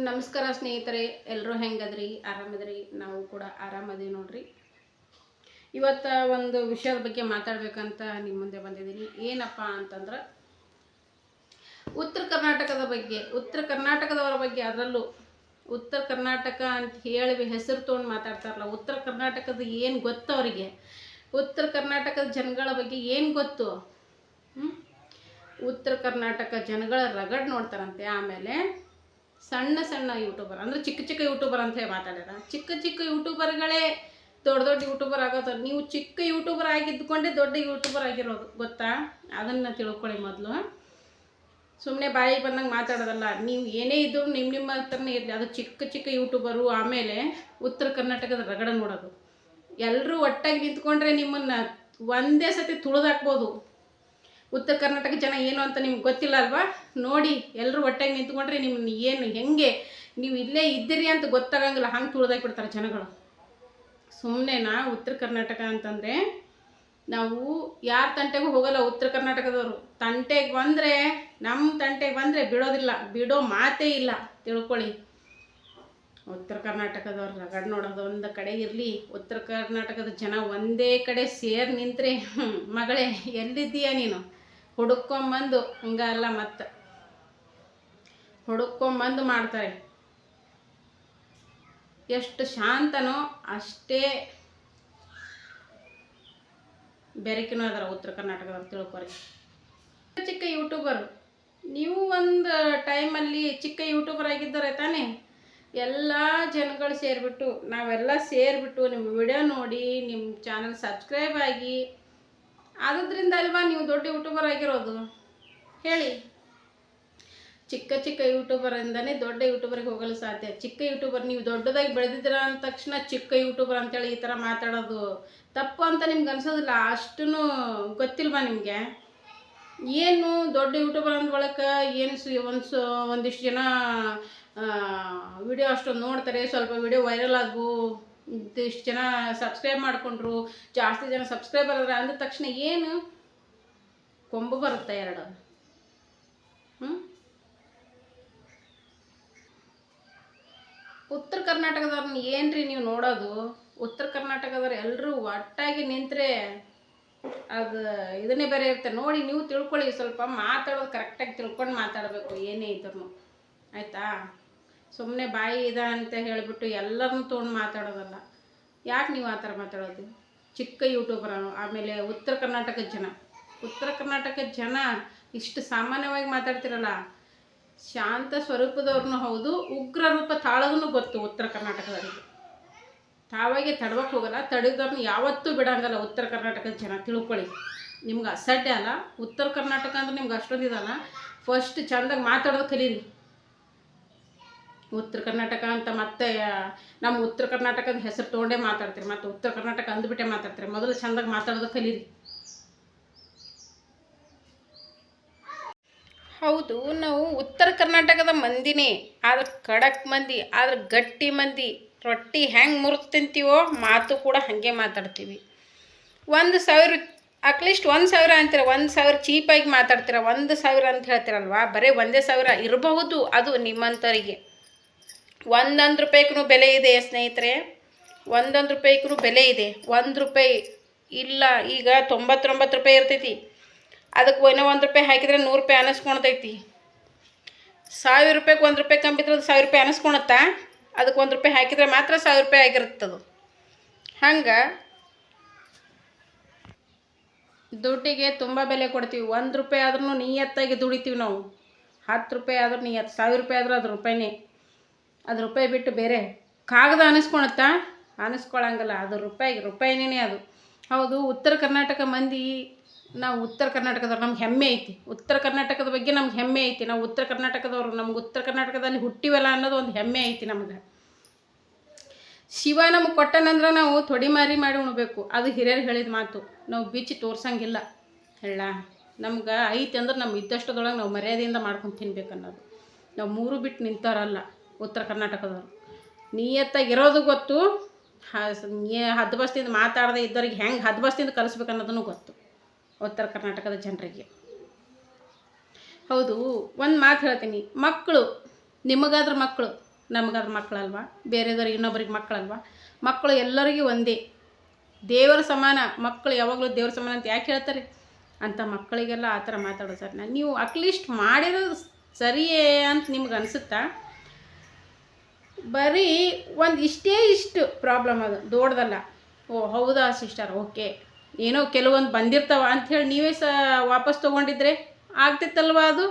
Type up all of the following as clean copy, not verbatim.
ನಮಸ್ಕಾರ ಸ್ನೇಹಿತರೆ, ಎಲ್ಲರೂ ಹೆಂಗದ್ರಿ? ಆರಾಮದ್ರಿ? ನಾವು ಕೂಡ ಆರಾಮದೀವಿ ನೋಡ್ರಿ. ಇವತ್ತು ಒಂದು ವಿಷಯದ ಬಗ್ಗೆ ಮಾತಾಡ್ಬೇಕಂತ ನಿಮ್ಮ ಮುಂದೆ ಬಂದಿದ್ದೀನಿ. ಏನಪ್ಪ ಅಂತಂದ್ರೆ ಉತ್ತರ ಕರ್ನಾಟಕದವರ ಬಗ್ಗೆ, ಅದರಲ್ಲೂ ಉತ್ತರ ಕರ್ನಾಟಕ ಅಂತ ಹೇಳಿ ಹೆಸರು ತೊಗೊಂಡು ಮಾತಾಡ್ತಾರಲ್ಲ, ಉತ್ತರ ಕರ್ನಾಟಕದ ಏನು ಗೊತ್ತು ಅವರಿಗೆ? ಉತ್ತರ ಕರ್ನಾಟಕದ ಜನಗಳ ಬಗ್ಗೆ ಏನು ಗೊತ್ತು? ಉತ್ತರ ಕರ್ನಾಟಕ ಜನಗಳ ರಗಡ್ ನೋಡ್ತಾರಂತೆ. ಆಮೇಲೆ ಸಣ್ಣ ಯೂಟ್ಯೂಬರ್ ಅಂದರೆ ಚಿಕ್ಕ ಯೂಟ್ಯೂಬರ್ ಅಂತ ಹೇಳಿ ಮಾತಾಡ್ಯಾರ. ಚಿಕ್ಕ ಯೂಟ್ಯೂಬರ್ಗಳೇ ದೊಡ್ಡ ಯೂಟ್ಯೂಬರ್ ಆಗೋದು. ನೀವು ಚಿಕ್ಕ ಯೂಟ್ಯೂಬರ್ ಆಗಿದ್ದುಕೊಂಡೇ ದೊಡ್ಡ ಯೂಟ್ಯೂಬರ್ ಆಗಿರೋದು ಗೊತ್ತಾ? ಅದನ್ನು ತಿಳ್ಕೊಳ್ಳಿ ಮೊದಲು. ಸುಮ್ಮನೆ ಬಾಯಿಗೆ ಬಂದಂಗೆ ಮಾತಾಡೋದಲ್ಲ. ನೀವು ಏನೇ ಇದ್ದರೂ ನಿಮ್ಮ ಹತ್ರನೇ ಇರಲಿ. ಅದು ಚಿಕ್ಕ ಯೂಟ್ಯೂಬರು. ಆಮೇಲೆ ಉತ್ತರ ಕರ್ನಾಟಕದ ರಗಡ ನೋಡೋದು. ಎಲ್ಲರೂ ಒಟ್ಟಾಗಿ ನಿಂತ್ಕೊಂಡ್ರೆ ನಿಮ್ಮನ್ನು ಒಂದೇ ಸತಿ ತುಳಿದಾಕ್ಬೋದು. ಉತ್ತರ ಕರ್ನಾಟಕ ಜನ ಏನು ಅಂತ ನಿಮ್ಗೆ ಗೊತ್ತಿಲ್ಲ ಅಲ್ವಾ? ನೋಡಿ, ಎಲ್ಲರೂ ಒಟ್ಟಾಗಿ ನಿಂತ್ಕೊಂಡ್ರೆ ನಿಮ್ಮನ್ನು ಏನು ಹೆಂಗೆ ನೀವು ಇಲ್ಲೇ ಇದ್ದೀರಿ ಅಂತ ಗೊತ್ತಾಗಂಗಿಲ್ಲ, ಹಂಗೆ ತುಳಿದಾಕ್ಬಿಡ್ತಾರೆ ಜನಗಳು. ಸುಮ್ಮನೆನಾ? ಉತ್ತರ ಕರ್ನಾಟಕ ಅಂತಂದರೆ ನಾವು ಯಾರ ತಂಟೆಗೂ ಹೋಗಲ್ಲ. ಉತ್ತರ ಕರ್ನಾಟಕದವರು ತಂಟೆಗೆ ಬಂದರೆ, ನಮ್ಮ ತಂಟೆಗೆ ಬಂದರೆ ಬಿಡೋ ಮಾತೇ ಇಲ್ಲ, ತಿಳ್ಕೊಳ್ಳಿ. ಉತ್ತರ ಕರ್ನಾಟಕದವ್ರು ರಗಡ್ ನೋಡೋದು ಒಂದು ಕಡೆ ಇರಲಿ. ಉತ್ತರ ಕರ್ನಾಟಕದ ಜನ ಒಂದೇ ಕಡೆ ಸೇರಿ ನಿಂತರೆ, ಮಗಳೇ ಎಲ್ಲಿದ್ದೀಯ ನೀನು? ಹುಡುಕೊಂಬಂದು ಹಂಗಲ್ಲ, ಮತ್ತು ಹುಡುಕೊಂಬಂದು ಮಾಡ್ತಾರೆ. ಎಷ್ಟು ಶಾಂತನೋ ಅಷ್ಟೇ ಬೆರಕಿನೂ ಅದರ ಉತ್ತರ ಕರ್ನಾಟಕದವ್ರು, ತಿಳ್ಕೊರಿ. ಚಿಕ್ಕ ಯೂಟ್ಯೂಬರ್ ನೀವು ಒಂದು ಟೈಮಲ್ಲಿ ಚಿಕ್ಕ ಯೂಟ್ಯೂಬರ್ ಆಗಿದ್ದಾರೆ ತಾನೇ? ಎಲ್ಲ ಜನಗಳು ಸೇರಿಬಿಟ್ಟು, ನಾವೆಲ್ಲ ಸೇರಿಬಿಟ್ಟು ನಿಮ್ಮ ವಿಡಿಯೋ ನೋಡಿ ನಿಮ್ಮ ಚಾನಲ್ ಸಬ್ಸ್ಕ್ರೈಬ್ ಆಗಿ, ಆದ್ರಿಂದ ಅಲ್ವಾ ನೀವು ದೊಡ್ಡ ಯೂಟ್ಯೂಬರ್ ಆಗಿರೋದು? ಹೇಳಿ. ಚಿಕ್ಕ ಯೂಟ್ಯೂಬರಿಂದನೇ ದೊಡ್ಡ ಯೂಟ್ಯೂಬರ್ಗೆ ಹೋಗಲು ಸಾಧ್ಯ. ಚಿಕ್ಕ ಯೂಟ್ಯೂಬರ್ ನೀವು ದೊಡ್ಡದಾಗಿ ಬೆಳೆದಿದ್ದೀರ ಅಂದ ತಕ್ಷಣ ಚಿಕ್ಕ ಯೂಟ್ಯೂಬರ್ ಅಂತೇಳಿ ಈ ಥರ ಮಾತಾಡೋದು ತಪ್ಪು ಅಂತ ನಿಮ್ಗೆ ಅನ್ಸೋದಿಲ್ಲ? ಅಷ್ಟೂ ಗೊತ್ತಿಲ್ವಾ ನಿಮಗೆ? ಏನು ದೊಡ್ಡ ಯೂಟ್ಯೂಬರ್ ಅಂದ ಬಳಕ ಏನು ಒಂದಿಷ್ಟು ಜನ ವಿಡಿಯೋ ಅಷ್ಟೊಂದು ನೋಡ್ತಾರೆ, ಸ್ವಲ್ಪ ವಿಡಿಯೋ ವೈರಲ್ ಆಗು, ಇಷ್ಟು ಜನ ಸಬ್ಸ್ಕ್ರೈಬ್ ಮಾಡಿಕೊಂಡ್ರು, ಜಾಸ್ತಿ ಜನ ಸಬ್ಸ್ಕ್ರೈಬರ್ ಆದ್ರೆ ಅಂದ ತಕ್ಷಣ ಏನು ಕೊಂಬು ಬರುತ್ತೆ? ಎರಡು ಉತ್ತರ ಕರ್ನಾಟಕದವ್ರನ್ನ ಏನ್ರಿ ನೀವು ನೋಡೋದು? ಉತ್ತರ ಕರ್ನಾಟಕದವ್ರು ಎಲ್ಲರೂ ಒಟ್ಟಾಗಿ ನಿಂತರೆ ಅದು ಇದನ್ನೇ ಬೇರೆ ಇರುತ್ತೆ. ನೋಡಿ, ನೀವು ತಿಳ್ಕೊಳ್ಳಿ. ಸ್ವಲ್ಪ ಮಾತಾಡೋದು ಕರೆಕ್ಟಾಗಿ ತಿಳ್ಕೊಂಡು ಮಾತಾಡಬೇಕು, ಏನೇ ಇದ್ರು ಆಯಿತಾ? ಸುಮ್ಮನೆ ಬಾಯಿ ಅಂತ ಹೇಳಿಬಿಟ್ಟು ಎಲ್ಲರನ್ನೂ ತೊಗೊಂಡು ಮಾತಾಡೋದಲ್ಲ. ಯಾಕೆ ನೀವು ಆ ಥರ ಮಾತಾಡೋದು? ಚಿಕ್ಕ ಯೂಟ್ಯೂಬರ್. ಆಮೇಲೆ ಉತ್ತರ ಕರ್ನಾಟಕದ ಜನ ಇಷ್ಟು ಸಾಮಾನ್ಯವಾಗಿ ಮಾತಾಡ್ತಿರಲ್ಲ, ಶಾಂತ ಸ್ವರೂಪದವ್ರನ್ನೂ ಹೌದು, ಉಗ್ರ ರೂಪ ತಾಳೋದನ್ನು ಗೊತ್ತು ಉತ್ತರ ಕರ್ನಾಟಕದವರಿಗೆ. ತಾವಾಗೆ ತಡ್ವಕ್ಕೆ ಹೋಗಲ್ಲ, ತಡೆದವ್ರನ್ನ ಯಾವತ್ತೂ ಬಿಡಂಗಲ್ಲ ಉತ್ತರ ಕರ್ನಾಟಕದ ಜನ, ತಿಳ್ಕೊಳ್ಳಿ. ನಿಮ್ಗೆ ಅಸಡ್ಡೆ ಅಲ್ಲ ಉತ್ತರ ಕರ್ನಾಟಕ ಅಂದ್ರೆ, ನಿಮ್ಗೆ ಅಷ್ಟೊಂದಿದಲ್ಲ. ಫಸ್ಟ್ ಚೆಂದಾಗಿ ಮಾತಾಡೋದು ಕಲೀರಿ. ಉತ್ತರ ಕರ್ನಾಟಕ ಅಂತ ಮತ್ತೆ ನಮ್ಮ ಉತ್ತರ ಕರ್ನಾಟಕದ ಹೆಸರು ತೊಗೊಂಡೇ ಮಾತಾಡ್ತೀರಿ, ಮತ್ತು ಉತ್ತರ ಕರ್ನಾಟಕ ಅಂದ್ಬಿಟ್ಟೆ ಮಾತಾಡ್ತೀರಿ. ಮೊದಲು ಚೆಂದಾಗಿ ಮಾತಾಡೋದು ಕಲೀರಿ. ಹೌದು, ನಾವು ಉತ್ತರ ಕರ್ನಾಟಕದ ಮಂದಿನೇ, ಆದ್ರೆ ಖಡಕ್ ಮಂದಿ, ಆದ್ರೆ ಗಟ್ಟಿ ಮಂದಿ. ರೊಟ್ಟಿ ಹೆಂಗೆ ಮುರಿದು ತಿಂತೀವೋ ಮಾತು ಕೂಡ ಹಾಗೆ ಮಾತಾಡ್ತೀವಿ. 1,000 ಅಟ್ಲೀಸ್ಟ್ 1,000 ಅಂತೀರ, 1,000 ಚೀಪಾಗಿ ಮಾತಾಡ್ತೀರ. 1,000 ಅಂತ ಹೇಳ್ತೀರಲ್ವಾ? ಬರೀ 1,000 ಇರಬಹುದು, ಅದು ನಿಮ್ಮಂಥವರಿಗೆ. 1 ರೂಪಾಯಿಗೂ ಬೆಲೆ ಇದೆ ಸ್ನೇಹಿತರೆ, 1 ರೂಪಾಯಿಗೂ ಬೆಲೆ ಇದೆ. 1 ರೂಪಾಯಿ ಇಲ್ಲ, ಈಗ 99 ರೂಪಾಯಿ ಇರ್ತೈತಿ. ಅದಕ್ಕೆ ಇನ್ನೂ 1 ರೂಪಾಯಿ ಹಾಕಿದರೆ 100 ರೂಪಾಯಿ ಅನ್ನಿಸ್ಕೊಳ್ತೈತಿ. 1,000 ರೂಪಾಯಿಗೆ 1 ರೂಪಾಯಿ ಕಮ್ಮಿ ಬಿದ್ದರೆ 1,000 ರೂಪಾಯಿ ಅನ್ನಿಸ್ಕೊಳತ್ತಾ? ಅದಕ್ಕೆ 1 ರೂಪಾಯಿ ಹಾಕಿದರೆ ಮಾತ್ರ 1,000 ರೂಪಾಯಿ ಆಗಿರುತ್ತದು. ಹಂಗೆ ದುಡ್ಡಿಗೆ ತುಂಬ ಬೆಲೆ ಕೊಡ್ತೀವಿ. 1 ರೂಪಾಯಿ ಆದ್ರೂ ನಿಯತ್ತಾಗಿ ದುಡಿತೀವಿ ನಾವು. 10 ರೂಪಾಯಿ ಆದ್ರೂ ನಿಯತ್ತು, 1,000 ರೂಪಾಯಿ ಆದರೂ ಅದು ರೂಪಾಯಿನೇ. ಅದು ರೂಪಾಯಿ ಬಿಟ್ಟು ಬೇರೆ ಕಾಗದ ಅನ್ನಿಸ್ಕೊಳತ್ತಾ? ಅನ್ನಿಸ್ಕೊಳಂಗಲ್ಲ. ಅದು ರೂಪಾಯಿನೇ ಅದು. ಹೌದು, ಉತ್ತರ ಕರ್ನಾಟಕ ಮಂದಿ, ನಾವು ಉತ್ತರ ಕರ್ನಾಟಕದವ್ರು, ನಮ್ಗೆ ಹೆಮ್ಮೆ ಐತಿ. ಉತ್ತರ ಕರ್ನಾಟಕದ ಬಗ್ಗೆ ನಮ್ಗೆ ಹೆಮ್ಮೆ ಐತಿ. ನಾವು ಉತ್ತರ ಕರ್ನಾಟಕದವರು, ನಮ್ಗೆ ಉತ್ತರ ಕರ್ನಾಟಕದಲ್ಲಿ ಹುಟ್ಟಿವಲ್ಲ ಅನ್ನೋದು ಒಂದು ಹೆಮ್ಮೆ ಐತಿ ನಮ್ಗೆ. ಶಿವ ನಮಗೆ ಕೊಟ್ಟನಂದ್ರೆ ನಾವು ತೊಡಿಮಾರಿ ಮಾಡಿ ಉಣ್ಬೇಕು, ಅದು ಹಿರಿಯರು ಹೇಳಿದ ಮಾತು. ನಾವು ಬಿಚ್ಚಿ ತೋರ್ಸಂಗಿಲ್ಲ. ಹೇಳ ನಮ್ಗೆ ಐತಿ ಅಂದ್ರೆ ನಮ್ಮ ಇದ್ದಷ್ಟದೊಳಗೆ ನಾವು ಮರ್ಯಾದೆಯಿಂದ ಮಾಡ್ಕೊಂಡು ತಿನ್ಬೇಕನ್ನೋದು. ನಾವು ಮೂರು ಬಿಟ್ಟು ನಿಂತವರಲ್ಲ ಉತ್ತರ ಕರ್ನಾಟಕದವರು. ನಿಯತ್ತಾಗಿರೋದು ಗೊತ್ತು, ಹದ್ಬಸ್ತಿಂದ ಮಾತಾಡದೆ ಇದ್ದವ್ರಿಗೆ ಹೆಂಗೆ ಹದ್ಬಸ್ತಿಂದ ಕಲಿಸ್ಬೇಕು ಅನ್ನೋದನ್ನು ಗೊತ್ತು ಉತ್ತರ ಕರ್ನಾಟಕದ ಜನರಿಗೆ. ಹೌದು, ಒಂದು ಮಾತು ಹೇಳ್ತೀನಿ, ಮಕ್ಕಳು ನಿಮಗಾದ್ರ ಮಕ್ಕಳು ನಮಗದು ಮಕ್ಕಳಲ್ವ, ಬೇರೆದವ್ರಿಗೆ ಇನ್ನೊಬ್ರಿಗೆ ಮಕ್ಕಳಲ್ವ? ಮಕ್ಕಳು ಎಲ್ಲರಿಗೂ ಒಂದೇ, ದೇವರ ಸಮಾನ. ಮಕ್ಕಳು ಯಾವಾಗಲೂ ದೇವ್ರ ಸಮಾನ ಅಂತ ಯಾಕೆ ಹೇಳ್ತಾರೆ? ಅಂಥ ಮಕ್ಕಳಿಗೆಲ್ಲ ಆ ಥರ ಮಾತಾಡೋ ಸರ್ ನೀವು ಅಟ್ಲೀಸ್ಟ್ ಮಾಡಿರೋದು ಸರಿಯೇ ಅಂತ ನಿಮ್ಗೆ ಅನಿಸುತ್ತಾ? ಬರೀ ಇಷ್ಟು ಪ್ರಾಬ್ಲಮ್ ಅದು, ದೊಡ್ಡದಲ್ಲ. ಓ ಹೌದಾ ಸಿಸ್ಟರ್, ಓಕೆ, ಏನೋ ಕೆಲವೊಂದು ಬಂದಿರ್ತಾವ ಅಂಥೇಳಿ ನೀವೇ ವಾಪಸ್ ತೊಗೊಂಡಿದ್ರೆ ಆಗ್ತಿತ್ತಲ್ವ ಅದು?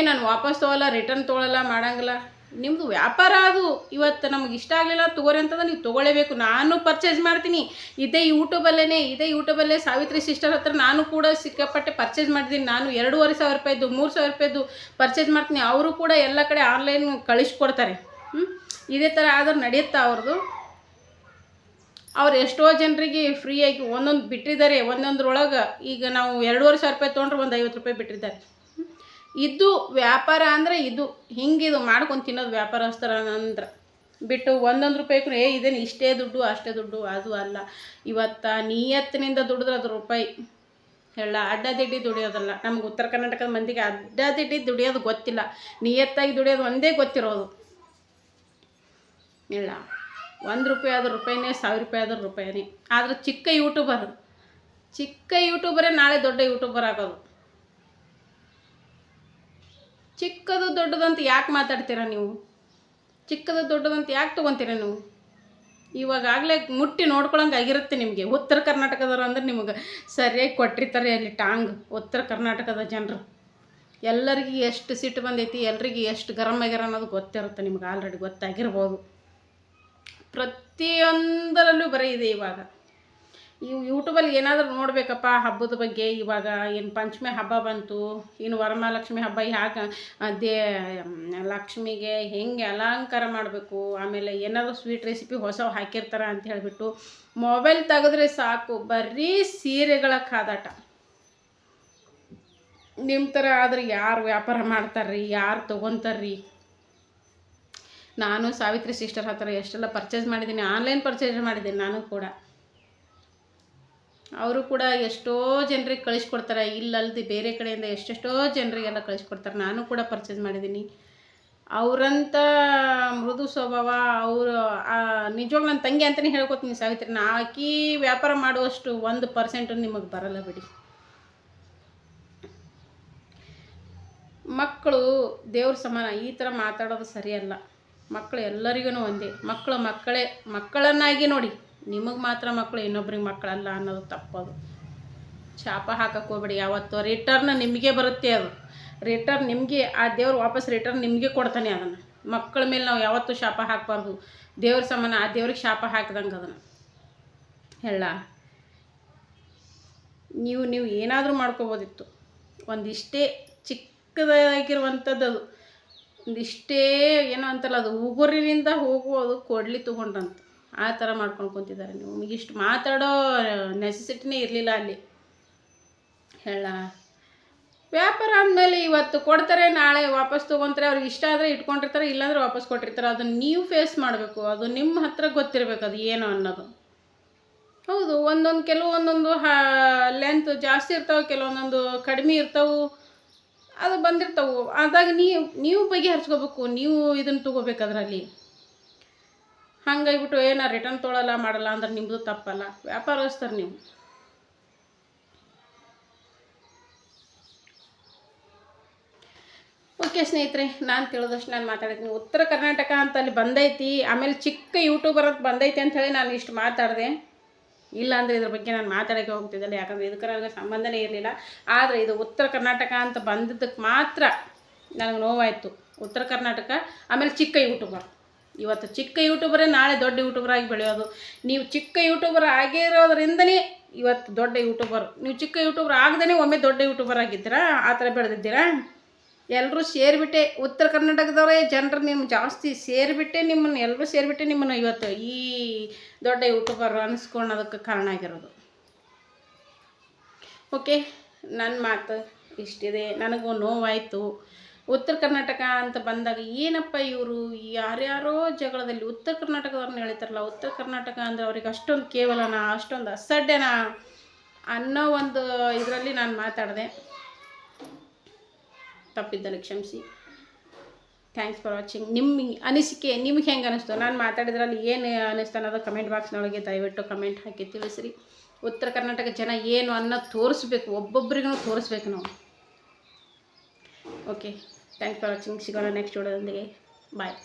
ನಾನು ವಾಪಸ್ ತೊಗೊಲ್ಲ, ರಿಟರ್ನ್ ತೊಗೊಳ್ಳಲ್ಲ, ಮಾಡೋಂಗಿಲ್ಲ. ನಿಮ್ಮದು ವ್ಯಾಪಾರ ಅದು. ಇವತ್ತು ನಮ್ಗೆ ಇಷ್ಟ ಆಗಲಿಲ್ಲ ತೊಗೊರಿ ಅಂತಂದ್ರೆ ನೀವು ತೊಗೊಳ್ಳೇಬೇಕು. ನಾನು ಪರ್ಚೇಸ್ ಮಾಡ್ತೀನಿ, ಇದೇ ಯೂಟ್ಯೂಬಲ್ಲೇ ಸಾವಿತ್ರಿ ಸಿಸ್ಟರ್ ಹತ್ರ ನಾನು ಕೂಡ ಸಿಕ್ಕಾಪಟ್ಟೆ ಪರ್ಚೇಸ್ ಮಾಡಿದ್ದೀನಿ. ನಾನು 2,500 ರೂಪಾಯಿದ್ದು, 3,000 ರೂಪಾಯಿದ್ದು ಪರ್ಚೇಸ್ ಮಾಡ್ತೀನಿ. ಅವರು ಕೂಡ ಎಲ್ಲ ಕಡೆ ಆನ್ಲೈನ್ ಕಳಿಸ್ಕೊಡ್ತಾರೆ. ಇದೇ ಥರ ಆದ್ರೆ ನಡೆಯುತ್ತಾ ಅವ್ರದ್ದು? ಅವ್ರು ಎಷ್ಟೋ ಜನರಿಗೆ ಫ್ರೀಯಾಗಿ ಒಂದೊಂದು ಬಿಟ್ಟಿದ್ದಾರೆ. ಒಂದೊಂದ್ರೊಳಗೆ ಈಗ ನಾವು 2,500 ರೂಪಾಯಿ ತೊಗೊಂಡ್ರೆ ಒಂದು 50 ರೂಪಾಯಿ ಬಿಟ್ಟಿದ್ದಾರೆ. ಇದು ವ್ಯಾಪಾರ ಅಂದರೆ ಇದು ಹಿಂಗಿದು ಮಾಡ್ಕೊಂಡು ತಿನ್ನೋದು ವ್ಯಾಪಾರಸ್ಥರ ಅಂದ್ರೆ ಬಿಟ್ಟು 1 ರೂಪಾಯಿಗೂ ಇದೇನು ಇಷ್ಟೇ ದುಡ್ಡು ಅಷ್ಟೇ ದುಡ್ಡು ಅದು ಅಲ್ಲ. ಇವತ್ತು ನಿಯತ್ತಿನಿಂದ ದುಡಿದ್ರೆ ಅದು ರೂಪಾಯಿ ಹೇಳ, ಅಡ್ಡದಿಡ್ಡಿ ದುಡಿಯೋದಲ್ಲ. ನಮ್ಗೆ ಉತ್ತರ ಕರ್ನಾಟಕದ ಮಂದಿಗೆ ಅಡ್ಡದಿಡ್ಡಿ ದುಡಿಯೋದು ಗೊತ್ತಿಲ್ಲ, ನಿಯತ್ತಾಗಿ ದುಡಿಯೋದು ಒಂದೇ ಗೊತ್ತಿರೋದು ಇಲ್ಲ. 1 ರೂಪಾಯಿ ಆದರೂ ರೂಪಾಯಿನೇ, 1000 ರೂಪಾಯಿ ಆದರೂ ರೂಪಾಯಿನೇ. ಆದರೆ ಚಿಕ್ಕ ಯೂಟ್ಯೂಬರೇ ನಾಳೆ ದೊಡ್ಡ ಯೂಟ್ಯೂಬರ್ ಆಗೋದು. ಚಿಕ್ಕದು ದೊಡ್ಡದಂತ ಯಾಕೆ ಮಾತಾಡ್ತೀರಾ ನೀವು? ಚಿಕ್ಕದು ದೊಡ್ಡದಂತ ಯಾಕೆ ತೊಗೊತೀರ ನೀವು? ಇವಾಗಲೇ ಮುಟ್ಟಿ ನೋಡ್ಕೊಳಂಗೆ ಆಗಿರುತ್ತೆ ನಿಮಗೆ. ಉತ್ತರ ಕರ್ನಾಟಕದವ್ರು ಅಂದ್ರೆ ನಿಮಗೆ ಸರಿಯಾಗಿ ಕೊಟ್ಟಿರ್ತಾರೆ ಅಲ್ಲಿ ಟಾಂಗ್. ಉತ್ತರ ಕರ್ನಾಟಕದ ಜನರು ಎಲ್ಲರಿಗೂ ಎಷ್ಟು ಸಿಟ್ಟು ಬಂದೈತಿ, ಎಲ್ರಿಗೂ ಎಷ್ಟು ಗರಂ ಆಗ್ಯಾರ ಅನ್ನೋದು ಗೊತ್ತಿರುತ್ತೆ ನಿಮ್ಗೆ. ಆಲ್ರೆಡಿ ಗೊತ್ತಾಗಿರ್ಬೋದು. ಪ್ರತಿಯೊಂದರಲ್ಲೂ ಬರೀ ಇದೆ ಇವಾಗ. ಯೂಟ್ಯೂಬಲ್ಲಿ ಏನಾದರೂ ನೋಡಬೇಕಪ್ಪ ಹಬ್ಬದ ಬಗ್ಗೆ. ಇವಾಗ ಏನು ಪಂಚಮಿ ಹಬ್ಬ ಬಂತು, ಇನ್ನು ವರಮಹಾಲಕ್ಷ್ಮಿ ಹಬ್ಬ, ಯಾಕೆ ಲಕ್ಷ್ಮಿಗೆ ಹೆಂಗೆ ಅಲಂಕಾರ ಮಾಡಬೇಕು, ಆಮೇಲೆ ಏನಾದರೂ ಸ್ವೀಟ್ ರೆಸಿಪಿ ಹೊಸವು ಹಾಕಿರ್ತಾರೆ ಅಂತ ಹೇಳಿಬಿಟ್ಟು ಮೊಬೈಲ್ ತೆಗೆದ್ರೆ ಸಾಕು, ಬರೀ ಸೀರೆಗಳ ಕಾದಾಟ. ನಿಮ್ಮ ಥರ ಆದರೆ ಯಾರು ವ್ಯಾಪಾರ ಮಾಡ್ತಾರ್ರಿ, ಯಾರು ತೊಗೊತಾರ್ರಿ? ನಾನು ಸಾವಿತ್ರಿ ಸಿಸ್ಟರ್ ಹತ್ರ ಎಷ್ಟೆಲ್ಲ ಪರ್ಚೇಸ್ ಮಾಡಿದ್ದೀನಿ, ಆನ್ಲೈನ್ ಪರ್ಚೇಸ್ ಮಾಡಿದ್ದೀನಿ ನಾನು ಕೂಡ. ಅವರು ಕೂಡ ಎಷ್ಟೋ ಜನರಿಗೆ ಕಳಿಸ್ಕೊಡ್ತಾರೆ, ಇಲ್ಲಲ್ದು ಬೇರೆ ಕಡೆಯಿಂದ ಎಷ್ಟೆಷ್ಟೋ ಜನರಿಗೆಲ್ಲ ಕಳಿಸ್ಕೊಡ್ತಾರೆ. ನಾನು ಕೂಡ ಪರ್ಚೇಸ್ ಮಾಡಿದ್ದೀನಿ. ಅವರಂಥ ಮೃದು ಸ್ವಭಾವ ಅವರು ನಿಜವಾಗ್ಲೂ ನನ್ನ ತಂಗಿ ಅಂತಲೇ ಹೇಳ್ಕೊತೀನಿ ಸಾವಿತ್ರಿ. ಆಕಿ ವ್ಯಾಪಾರ ಮಾಡುವಷ್ಟು 1% ನಿಮಗೆ ಬರಲ್ಲ ಬಿಡಿ. ಮಕ್ಕಳು ದೇವ್ರ ಸಮಾನ, ಈ ಥರ ಮಾತಾಡೋದು ಸರಿಯಲ್ಲ. ಮಕ್ಕಳು ಎಲ್ಲರಿಗೂ ಒಂದೇ. ಮಕ್ಕಳನ್ನಾಗಿ ನೋಡಿ. ನಿಮಗೆ ಮಾತ್ರ ಮಕ್ಕಳು, ಇನ್ನೊಬ್ರಿಗೆ ಮಕ್ಕಳಲ್ಲ ಅನ್ನೋದು ತಪ್ಪದು. ಶಾಪ ಹಾಕಕ್ಕೆ ಹೋಗ್ಬೇಡಿ ಯಾವತ್ತೂ. ರಿಟರ್ನ್ ನಿಮಗೆ ಬರುತ್ತೆ, ಅದು ರಿಟರ್ನ್ ನಿಮಗೆ, ಆ ದೇವ್ರು ವಾಪಸ್ ರಿಟರ್ನ್ ನಿಮಗೆ ಕೊಡ್ತಾನೆ ಅದನ್ನು. ಮಕ್ಕಳ ಮೇಲೆ ನಾವು ಯಾವತ್ತೂ ಶಾಪ ಹಾಕಬಾರ್ದು. ದೇವ್ರ ಸಮಾನ, ಆ ದೇವ್ರಿಗೆ ಶಾಪ ಹಾಕಿದಂಗೆ ಅದನ್ನು ಹೇಳ. ನೀವು ಏನಾದರೂ ಮಾಡ್ಕೋಬೋದಿತ್ತು. ಒಂದಿಷ್ಟೇ ಚಿಕ್ಕದಾಗಿರುವಂಥದ್ದು ಅದು, ಒಂದಿಷ್ಟೇ ಏನೋ ಅಂತಲ್ಲ, ಅದು ಉಗುರಿನಿಂದ ಹೋಗುವುದು ಕೊಡ್ಲಿ ತೊಗೊಂಡ್ರಂತ ಆ ಥರ ಮಾಡ್ಕೊಂಡು ಕುಂತಿದ್ದಾರೆ. ನಿಮಗೆ ಇಷ್ಟು ಮಾತಾಡೋ ನೆಸೆಸಿಟಿನೇ ಇರಲಿಲ್ಲ ಅಲ್ಲಿ ಹೇಳ. ವ್ಯಾಪಾರ ಅಂದಮೇಲೆ ಇವತ್ತು ಕೊಡ್ತಾರೆ, ನಾಳೆ ವಾಪಸ್ ತೊಗೊತಾರೆ. ಅವ್ರಿಗೆ ಇಷ್ಟ ಆದರೆ ಇಟ್ಕೊಂಡಿರ್ತಾರೆ, ಇಲ್ಲಾಂದ್ರೆ ವಾಪಸ್ ಕೊಟ್ಟಿರ್ತಾರೆ. ಅದನ್ನು ನೀವು ಫೇಸ್ ಮಾಡಬೇಕು. ಅದು ನಿಮ್ಮ ಹತ್ರ ಗೊತ್ತಿರಬೇಕು ಅದು ಏನು ಅನ್ನೋದು. ಹೌದು, ಕೆಲವೊಂದೊಂದು ಲೆಂತ್ ಜಾಸ್ತಿ ಇರ್ತಾವೆ, ಕೆಲವೊಂದೊಂದು ಕಡಿಮೆ ಇರ್ತಾವೆ, ಅದು ಬಂದಿರ್ತಾವೆ. ಆದಾಗ ನೀವು ಬಗೆಹರಿಸ್ಕೋಬೇಕು. ನೀವು ಇದನ್ನು ತೊಗೋಬೇಕು ಅದರಲ್ಲಿ. ಹಂಗಾಗಿಬಿಟ್ಟು ರಿಟರ್ನ್ ತೊಗೊಳಲ್ಲ ಮಾಡಲ್ಲ ಅಂದ್ರೆ ನಿಮ್ಮದು ತಪ್ಪಲ್ಲ. ವ್ಯಾಪಾರಸ್ಥರು ನೀವು. ಓಕೆ ಸ್ನೇಹಿತರೆ, ನಾನು ತಿಳಿದಷ್ಟು ನಾನು ಮಾತಾಡಿದ್ದೀನಿ. ಉತ್ತರ ಕರ್ನಾಟಕ ಅಂತ ಅಲ್ಲಿ ಬಂದೈತಿ, ಆಮೇಲೆ ಚಿಕ್ಕ ಯೂಟ್ಯೂಬರ್ ಅಂತ ಬಂದೈತಿ ಅಂಥೇಳಿ ನಾನು ಇಷ್ಟು ಮಾತಾಡಿದೆ. ಇಲ್ಲಾಂದರೆ ಇದ್ರ ಬಗ್ಗೆ ನಾನು ಮಾತಾಡೋಕ್ಕೆ ಹೋಗ್ತಿದ್ದಲ್ಲ, ಯಾಕಂದರೆ ಇದಕ್ಕೆ ನನಗೆ ಸಂಬಂಧನೇ ಇರಲಿಲ್ಲ. ಆದರೆ ಇದು ಉತ್ತರ ಕರ್ನಾಟಕ ಅಂತ ಬಂದಿದ್ದಕ್ಕೆ ಮಾತ್ರ ನನಗೆ ನೋವಾಯಿತು. ಉತ್ತರ ಕರ್ನಾಟಕ, ಆಮೇಲೆ ಚಿಕ್ಕ ಯೂಟ್ಯೂಬರ್. ಇವತ್ತು ಚಿಕ್ಕ ಯೂಟ್ಯೂಬರೇ ನಾಳೆ ದೊಡ್ಡ ಯೂಟ್ಯೂಬರ್ ಆಗಿ ಬೆಳೆಯೋದು. ನೀವು ಚಿಕ್ಕ ಯೂಟ್ಯೂಬರ್ ಆಗಿರೋದ್ರಿಂದನೇ ಇವತ್ತು ದೊಡ್ಡ ಯೂಟ್ಯೂಬರ್. ನೀವು ಚಿಕ್ಕ ಯೂಟ್ಯೂಬರ್ ಆಗದೇ ಒಮ್ಮೆ ದೊಡ್ಡ ಯೂಟ್ಯೂಬರ್ ಆಗಿದ್ದೀರಾ, ಆ ಥರ ಬೆಳೆದಿದ್ದೀರಾ. ಎಲ್ಲರೂ ಸೇರಿಬಿಟ್ಟೆ, ಉತ್ತರ ಕರ್ನಾಟಕದವರೇ ಜನರು ನಿಮ್ಮ ಜಾಸ್ತಿ ಸೇರಿಬಿಟ್ಟೆ, ಎಲ್ಲರೂ ಸೇರಿಬಿಟ್ಟೆ ನಿಮ್ಮನ್ನು ಇವತ್ತು ಈ ದೊಡ್ಡ ಯೂಟ್ಯೂಬರ್ ಅನ್ನಿಸ್ಕೊಳ್ಳೋದಕ್ಕೆ ಕಾರಣ ಆಗಿರೋದು. ಓಕೆ, ನನ್ನ ಮಾತು ಇಷ್ಟಿದೆ. ನನಗೂ ನೋವಾಯಿತು. ಉತ್ತರ ಕರ್ನಾಟಕ ಅಂತ ಬಂದಾಗ ಏನಪ್ಪ ಇವರು ಯಾರ್ಯಾರೋ ಜಗಳದಲ್ಲಿ ಉತ್ತರ ಕರ್ನಾಟಕದವ್ರನ್ನ ಹೇಳ್ತಾರಲ್ಲ, ಉತ್ತರ ಕರ್ನಾಟಕ ಅಂದರೆ ಅವ್ರಿಗೆ ಅಷ್ಟೊಂದು ಕೇವಲನಾ, ಅಷ್ಟೊಂದು ಅಸಡ್ಡೆನಾ ಅನ್ನೋ ಒಂದು ಇದರಲ್ಲಿ ನಾನು ಮಾತಾಡಿದೆ. ತಪ್ಪಿದ್ದಲ್ಲಿ ಕ್ಷಮಿಸಿ. Thanks for watching. ನಿಮ್ಮ ಅನಿಸಿಕೆ ನಿಮ್ಗೆ ಹೆಂಗೆ ಅನಿಸ್ತು, ನಾನು ಮಾತಾಡಿದ್ರಲ್ಲಿ ಏನು ಅನ್ನಿಸ್ತು ಅನ್ನೋದು ಕಮೆಂಟ್ ಬಾಕ್ಸ್ನೊಳಗೆ ದಯವಿಟ್ಟು ಕಮೆಂಟ್ ಹಾಕಿ ತಿಳಿಸ್ರಿ. ಉತ್ತರ ಕರ್ನಾಟಕ ಜನ ಏನು ಅನ್ನೋದು ತೋರಿಸ್ಬೇಕು, ಒಬ್ಬೊಬ್ಬರಿಗೂ ತೋರಿಸ್ಬೇಕು ನಾವು. Okay, thanks for watching. ಸಿಗೋಣ ನೆಕ್ಸ್ಟ್ ವಿಡಿಯೋದೊಂದಿಗೆ. ಬಾಯ್.